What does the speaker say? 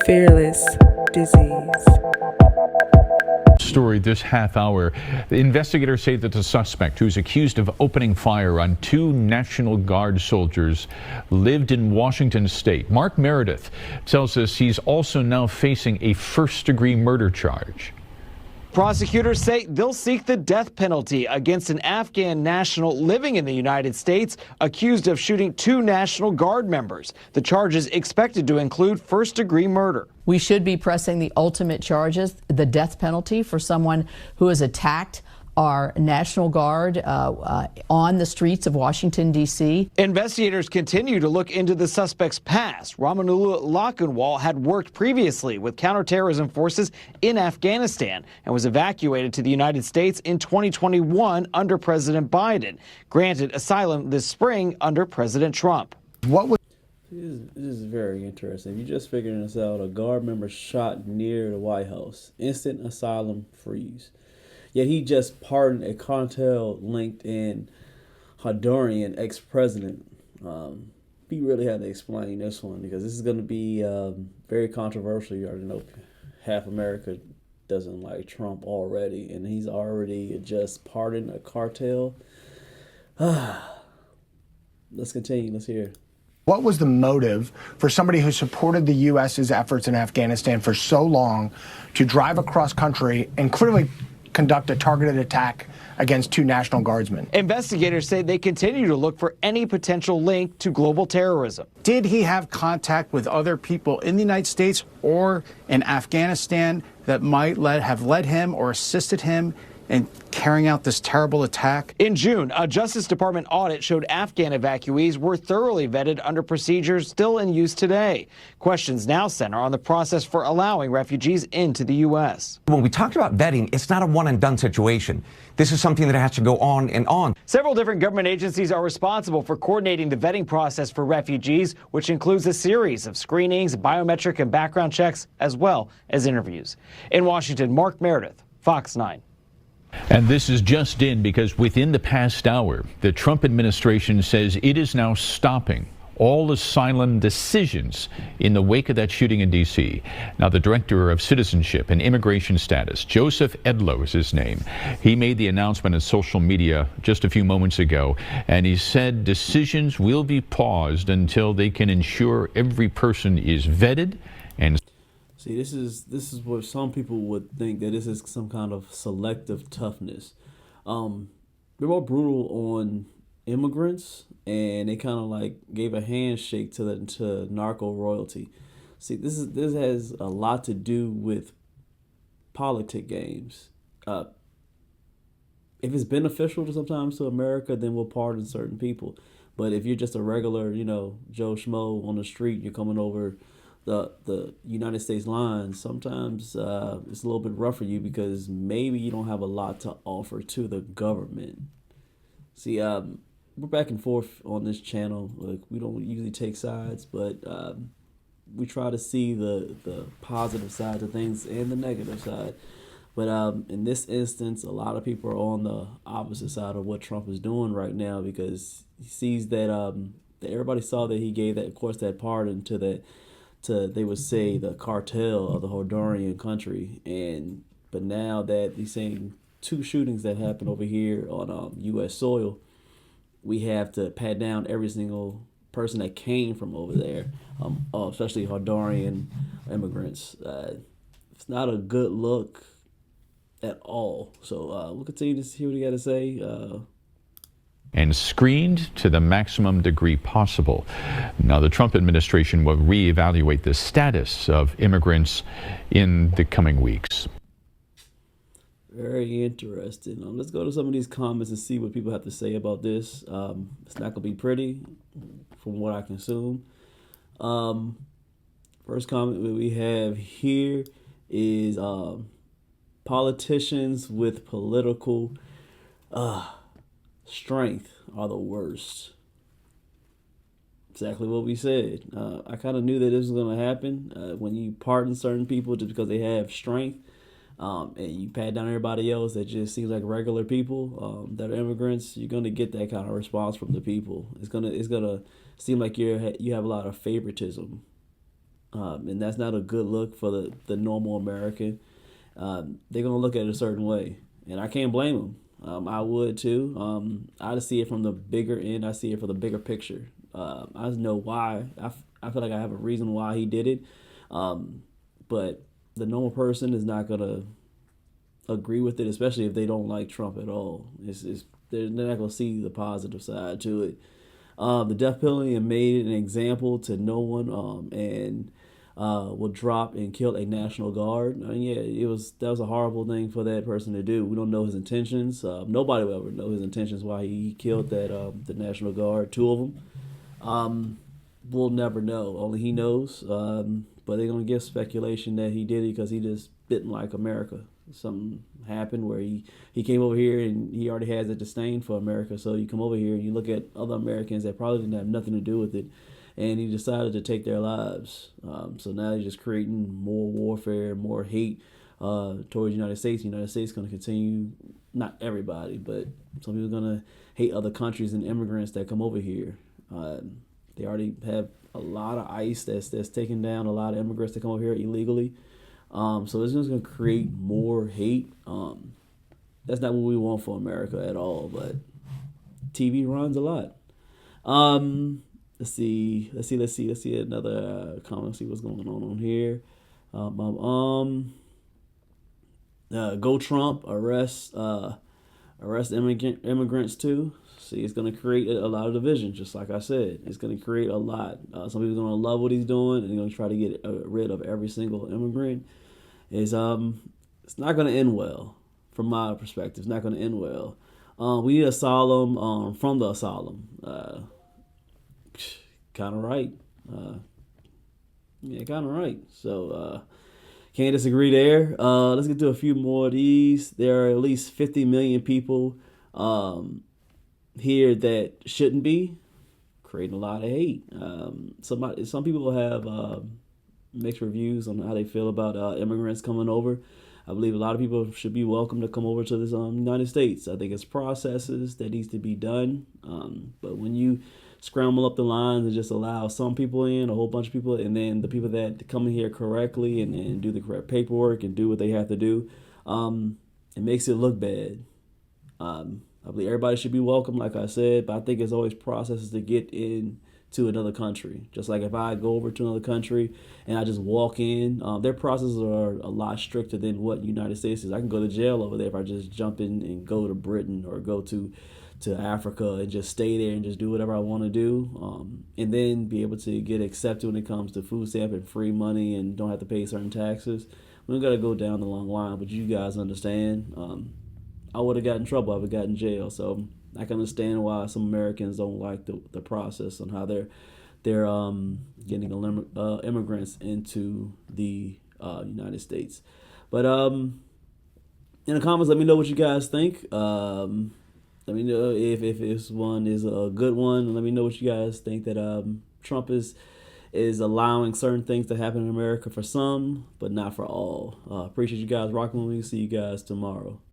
Fearless Disease. Story this half hour. The investigators say that the suspect, who's accused of opening fire on 2 National Guard soldiers, lived in Washington state. Mark Meredith tells us he's also now facing a first-degree murder charge. Prosecutors say they'll seek the death penalty against an Afghan national living in the United States accused of shooting 2 National Guard members. The charges expected to include first-degree murder. We should be pressing the ultimate charges, the death penalty for someone who has attacked our National Guard on the streets of Washington, D.C. Investigators continue to look into the suspect's past. Ramanullah Lakunwal had worked previously with counterterrorism forces in Afghanistan and was evacuated to the United States in 2021 under President Biden, granted asylum this spring under President Trump. This is very interesting. If you just figuring this out, a guard member shot near the White House. Instant asylum freeze. Yet he just pardoned a cartel-linked in Honduran ex-president. We really had to explain this one because this is going to be very controversial. You already know half America doesn't like Trump already, and he's already just pardoned a cartel. Let's continue. Let's hear it. What was the motive for somebody who supported the U.S.'s efforts in Afghanistan for so long to drive across country and clearly conduct a targeted attack against 2 National Guardsmen? Investigators say they continue to look for any potential link to global terrorism. Did he have contact with other people in the United States or in Afghanistan that might have led him or assisted him in carrying out this terrible attack? In June, a Justice Department audit showed Afghan evacuees were thoroughly vetted under procedures still in use today. Questions now center on the process for allowing refugees into the U.S. When we talked about vetting, it's not a one-and-done situation. This is something that has to go on and on. Several different government agencies are responsible for coordinating the vetting process for refugees, which includes a series of screenings, biometric and background checks, as well as interviews. In Washington, Mark Meredith, Fox 9. And this is just in because within the past hour, the Trump administration says it is now stopping all asylum decisions in the wake of that shooting in D.C. Now, the director of citizenship and immigration status, Joseph Edlow is his name. He made the announcement on social media just a few moments ago, and he said decisions will be paused until they can ensure every person is vetted and See, this is what some people would think that this is some kind of selective toughness. They're more brutal on immigrants, and they kind of like gave a handshake to narco royalty. See, this has a lot to do with politic games. If it's beneficial to sometimes to America, then we'll pardon certain people. But if you're just a regular, Joe Schmo on the street, you're coming over the United States line, sometimes it's a little bit rough for you because maybe you don't have a lot to offer to the government. See, we're back and forth on this channel. Like, we don't usually take sides, but we try to see the positive side of things and the negative side. But in this instance, a lot of people are on the opposite side of what Trump is doing right now because he sees that everybody saw that he gave that pardon to they would say the cartel of the Honduran country, but now that he's saying 2 shootings that happened over here on U.S. soil, we have to pat down every single person that came from over there, especially Honduran immigrants. It's not a good look at all. So we'll continue to see what he got to say. And screened to the maximum degree possible. Now, the Trump administration will reevaluate the status of immigrants in the coming weeks. Very interesting. Let's go to some of these comments and see what people have to say about this. It's not going to be pretty from what I consume. First comment that we have here is politicians with political strength are the worst. Exactly what we said. I kind of knew that this was going to happen. When you pardon certain people just because they have strength, and you pat down everybody else that just seems like regular people that are immigrants, you're going to get that kind of response from the people. It's gonna seem like you have a lot of favoritism. and that's not a good look for the normal American. They're gonna look at it a certain way, and I can't blame them. I would too. I just see it from the bigger end. I see it for the bigger picture. I just know why. I feel like I have a reason why he did it, but the normal person is not gonna agree with it, especially if they don't like Trump at all. They're not gonna see the positive side to it. The death penalty made an example to no one, and will drop and kill a National Guard. I mean, yeah, that was a horrible thing for that person to do. We don't know his intentions. Nobody will ever know his intentions why he killed the National Guard, two of them. We'll never know. Only he knows. But they're gonna give speculation that he did it because he just didn't like America. Something happened where he came over here and he already has a disdain for America. So you come over here and you look at other Americans that probably didn't have nothing to do with it, and he decided to take their lives. So now he's just creating more warfare, more hate towards the United States. The United States is going to continue, not everybody, but some people are going to hate other countries and immigrants that come over here. They already have a lot of ICE that's taking down a lot of immigrants that come over here illegally. So it's just going to create more hate. That's not what we want for America at all, but TV runs a lot. Let's see another comment. See what's going on here. Go Trump, arrest immigrants too. See, it's going to create a lot of division, just like I said. It's going to create a lot. Some people are going to love what he's doing, and they're going to try to get rid of every single immigrant. It's not going to end well, from my perspective. It's not going to end well. We need asylum from the asylum. Kind of right. Yeah, kind of right. So can't disagree there. Let's get to a few more of these. There are at least 50 million people here that shouldn't be, creating a lot of hate. Some people have mixed reviews on how they feel about immigrants coming over. I believe a lot of people should be welcome to come over to this United States. I think it's processes that needs to be done. But when you scramble up the lines and just allow some people in, a whole bunch of people, and then the people that come in here correctly and do the correct paperwork and do what they have to do, it makes it look bad. I believe everybody should be welcome, like I said, but I think it's always processes to get in to another country. Just like if I go over to another country and I just walk in, their processes are a lot stricter than what United States is. I can go to jail over there if I just jump in and go to Britain or go to Africa and just stay there and just do whatever I want to do, and then be able to get accepted when it comes to food stamp and free money and don't have to pay certain taxes. We don't got to go down the long line, but you guys understand. I would have gotten in trouble. I would have gotten in jail. So I can understand why some Americans don't like the process on how they're getting immigrants into the United States. But in the comments, let me know what you guys think. Let me know if this one is a good one. Let me know what you guys think that Trump is allowing certain things to happen in America for some, but not for all. Appreciate you guys rocking with me. See you guys tomorrow.